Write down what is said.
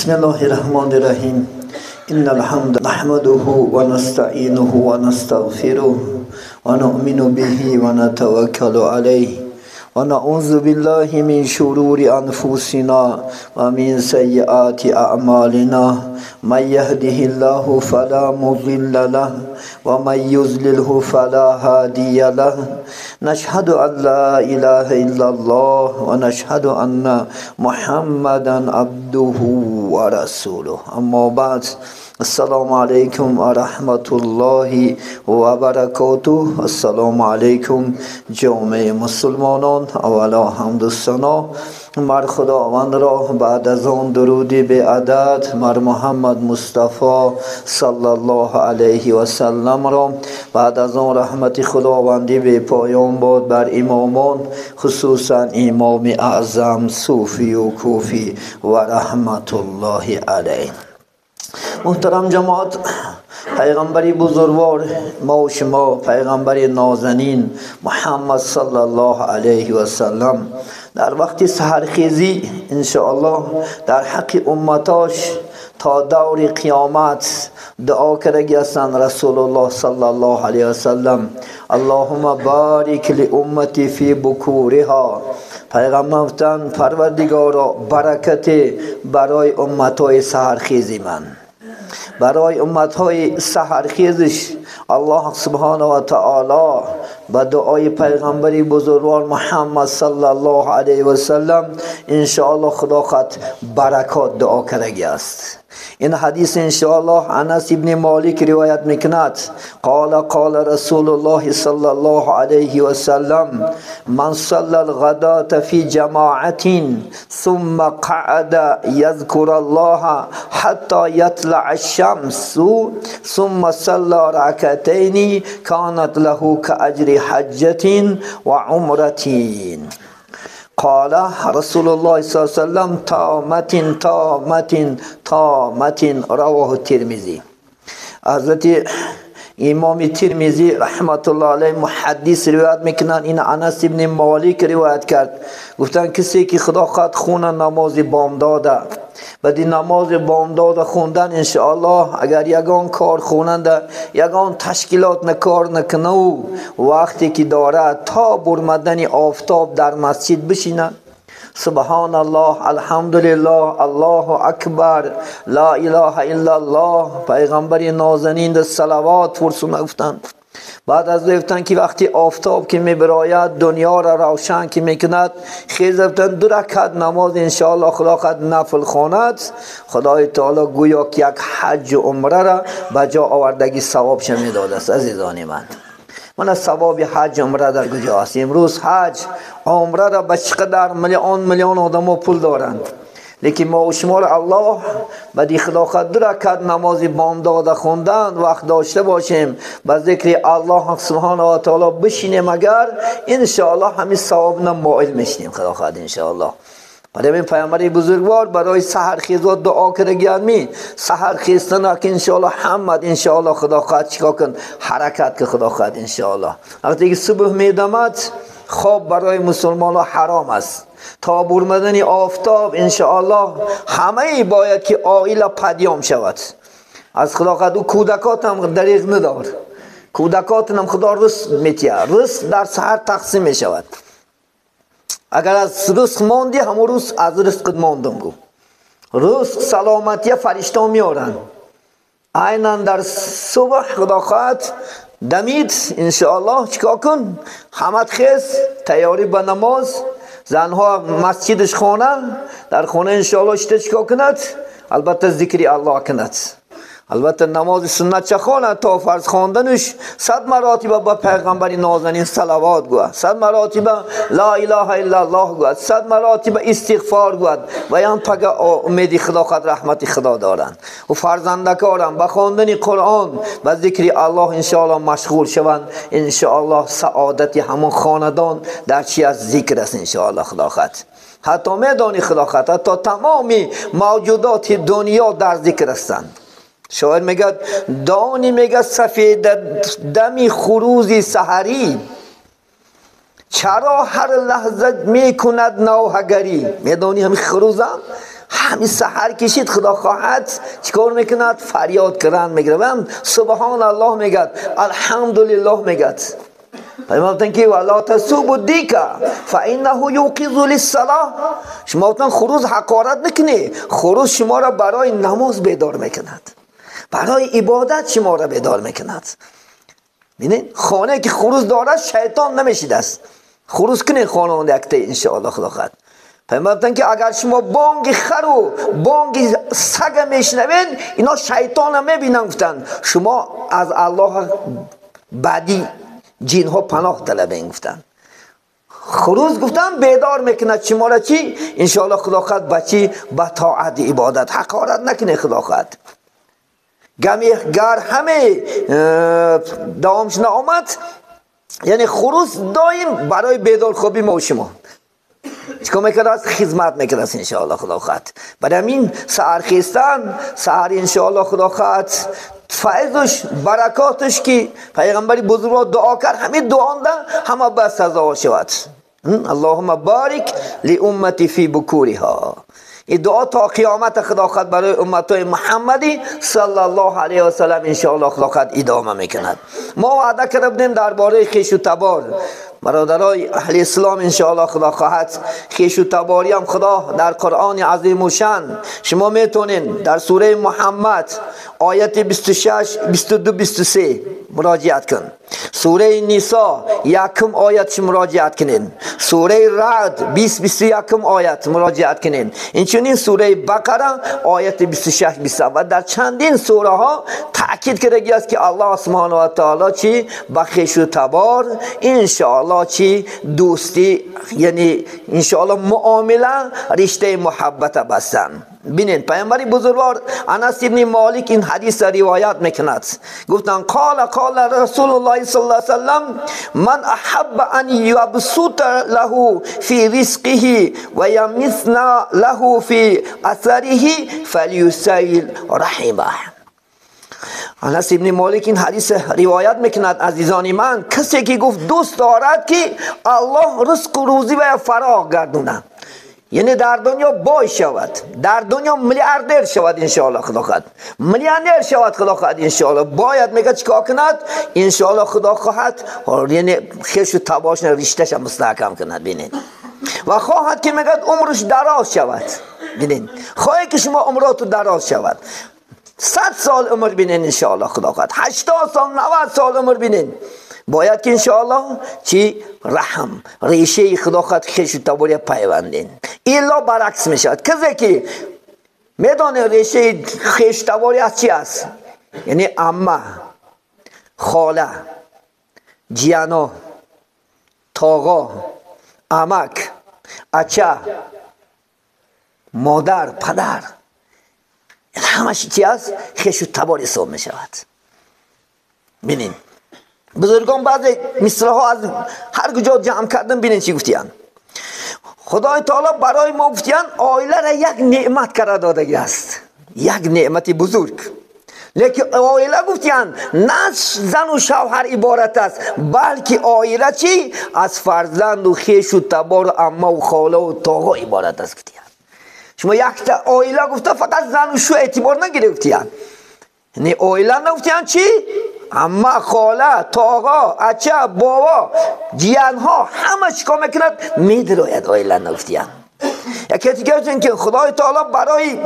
بسم الله الرحمن الرحیم. إن الحمد نحمده ونستعينه ونستغفره ونؤمن به ونتوكل عليه ونعوذ بالله من شرور أنفسنا ومن سيئات أعمالنا. من يهده الله فلا مضل له ومن يضلله فلا هادي له. نشهد أن لا إله إلا الله ونشهد أن محمدا عبده ورسوله. أما بعد، السلام علیکم و رحمت الله و برکاته. السلام علیکم جامعه مسلمانان. اولا حمد و ثنا مر خداوند را، بعد از آن درودی به عدد مر محمد مصطفی صلی الله علیه و سلم را، بعد از آن رحمت خداوندی به پایان باد بر امامان، خصوصا امام اعظم صوفی و کوفی و رحمت الله علیه. محترم جماعت، پیغمبری بزرگوار ما و شما، پیغمبر نازنین محمد صلی الله علیه و سلم، در وقت سحرخیزی انشاءالله در حق امتاش تا دور قیامت دعا کرده هستند. رسول الله صلی الله علیه و سلم اللهم بارک لامتی فی بکورها. پیغمبر گفتند پروردگارا برکت برای امتای سحرخیزی من، برای امتهای سحرخیزش الله سبحانه و تعالی با دعای پیغمبری بزرگوار محمد صلی الله علیه و سلم انشاءالله خدا خود برکات دعا کرده است. این حدیث انشاءالله انس ابن مالک روایت میکند. قال رسول الله صلی الله علیه و سلم من صلى الغداة في جماعة ثم قعد يذكر الله حتى يطلع الشمس ثم صلى ركعتين كانت له كأجر حجة وعمرة. قال رسول الله صلی الله علیه و سلم تامة رواه الترمذی. حضرت امام ترمذی رحمت الله علیه محدث روایت میکنن. این انس ابن مالک روایت کرد، گفتن کسی که خدا خواهد خونه نماز بامداده، بعد نماز بامداد خوندن انشاءالله اگر یگان کار خواننده یگان تشکیلات نکار نکنه و وقتی که داره تا برمدن آفتاب در مسجد بشینه، سبحان الله الحمدلله الله اکبر لا اله الا الله، پیغمبر نازنین در صلوات فرسونه گفتند. بعد از گفتن که وقتی آفتاب که میبراید دنیا را روشن که میکند، خیز گفتن 2 رکعت نماز انشاءالله خدا خود نفل خواند، خدای تعالی گویا که یک حج و عمره را بجا آوردگی ثوابش میداده است. عزیزان من از ثواب حج عمره در کجا است؟ امروز حج عمره را به چقدر میلیون آدم پول دارند، لیکن ما و شما را الله بدی خدا خود 2 رکعت نماز بامداد خوندن وقت داشته باشیم، به ذکر الله سبحانه و تعالی بشینیم، اگر انشاءالله همین ثواب نمایل میشیم خدا خود انشاءالله. برای این پیامبر بزرگوار برای سحرخیزات دعا کرده می سحرخیزتن که انشاءالله حمد انشاءالله خدا خواهد چیکار کن حرکت که خدا خواهد انشاءالله. وقتی که صبح میدمد خواب برای مسلمان ها حرام است تا برمدن آفتاب انشاءالله همه باید که عائله پدیام شود. از خدا خواهد و کودکات هم دریغ ندار، کودکات هم خدا رزق میتیه، رزق در سحر تقسیم میشود. اگر از رزق ماندی همون روز از رزق ماندم گو. رزق سلامتی فرشته میارن. عینا در صبح خدا خواهد دمید انشاءالله چیکار کن؟ حمد خیز تیاری به نماز، زنها مسجدش خانه، در خانه انشاءالله شده چیکار کند؟ البته ذکر الله کند. البته نماز سنت چه خانه تا فرض خواندنش 100 مراتب با پیغمبر نازنین صلوات گوید، 100 مراتب لا اله الا الله گوید، 100 مراتب استغفار گوید و یان پگه امید خدا خود رحمت خدا دارند و فرزندکارم به خواندن قرآن و ذکر الله انشاءالله مشغول شوند. انشاءالله سعادت همون خاندان در چی از ذکر است انشاءالله خدا خود. حتی میدانی خدا خود حتی تمامی موجودات دنیا در ذکر هستند. شاعر میگه دانی میگه سفید دمی خروزی سحری چرا هر لحظه میکند نوحگری. میدانی همین خروزم همین سحر کشید خدا خواهد چیکار میکند؟ فریاد کردن میگیره و سبحان الله میگد، الحمدلله میگد. پیامبر گفتن که ولا تسوبوا دیکا فانه یوقظ للصلاه. شما گفتن خروس حقارت نکنی، خروس شما را برای نماز بیدار میکند، برای عبادت شما را بیدار میکند. ببینید خانه که خروس داره شیطان نمیشید است. خروس کنین خانه اون یکته ان شاء الله خدا خواهد. پیامبر گفتن که اگر شما بانگ خر و بانگ سگ میشنوین اینا شیطان هم میبینن. گفتن شما از الله بعدی جین ها پناه طلبین. گفتن خروس گفتن بیدار میکند شما را چی؟ ان شاء الله خدا خواهد بچی به طاعت عبادت. حقارت نکنه خدا خواهد. گر همه دوامش نآمد، یعنی خروس دایم برای بیدار خوابی ما و شما چیکار میکنه؟ از خدمت میکنه ان شاء الله خدا خواهد. برای همین سحر خیستن، سحر ان شاء الله خدا خواهد فیضش برکاتش که پیغمبری بزرگ دعا کرد، همین دعا ده همه به سزا شود. اللهم بارک لامتی فی بکورها. این دعا تا قیامت خدا خواهد برای امتای محمدی صلی الله علیه و سلم ان شاء الله خدا خواهد ادامه میکند. ما وعده کرده بودیم درباره خویش و تبار برادرای اهل اسلام ان شاء الله خدا خواهد. خویش و تباری هم خدا در قرآن عظیم و شان شما میتونین در سوره محمد آیت 26 22 23 مراجعت کن. سوره نساء یکم آیت مراجعت کنین. سوره رعد 20 21 آیت مراجعت کنین. اینچنین سوره بقره آیت 26 27 و در چندین سوره ها تاکید کرده است که الله سبحانه و تعالی چی با خویش و تبار ان شاء الله چی دوستی، یعنی ان شاء الله معامله رشته محبت بستن. ببینید پیامبر بزرگوار انس ابن مالک این حدیث روایت میکند. گفتن قال رسول الله صلی الله علیه وسلم من احب ان یبسط له فی رزقه و یمسنا له فی اثره فلیسیل رحمه. انس ابن مالک این حدیث روایت میکند. عزیزان من، کسی که گفت دوست دارد که الله رزق و روزی و فراغ گردونه، یعنی در دنیا بای شود، در دنیا میلیاردر شود ان شاء الله خدا خواهد، میلیونر شود خدا خواهد ان شاء الله، باید میگه چیکار کند ان شاء الله خدا خواهد، یعنی خویش و تبارش رشتهش مستحکم کند. ببینید و خواهد که میگه عمرش دراز شود. ببینید خواهی که شما عمراتو دراز شود، 100 سال عمر بینین ان شاء الله خدا خواهد، 80 سال 90 سال عمر بینین. باید که ان شاء الله چی رحم ریشه خدا خواهد خویش و تباری پیوندین. ایلا برعکس میشود. کسی که میدانه ریشه خویش تباری از چی است، یعنی عمه، خاله، جیانا، تاغا، عمک، اچه، مادر، پدر، همش چی است؟ خویش و تباری حساب میشود. ببینید بزرگان بعضی مثال ها از هر کجا جمع کردن. ببینید چی گفتیان. خدای تعالی برای ما گفتیان آیله را یک نعمت قرار داده است، یک نعمت بزرگ. لیکن آیله گفتیان نه زن و شوهر عبارت است، بلکه آیله چی از فرزند و خویش و تبار و عمه و خاله و تاغا عبارت است. گفتیان شما یک تا آیله گفته فقط زن و شو اعتبار نگرفتیان، یعنی آیله نگفتیان چی عمه، خاله، تاغا، اچه، بابا، جیان ها همه چیکار میکند میدراید. آیله نگفتیان. یکی دیگه که خدای تعالی برای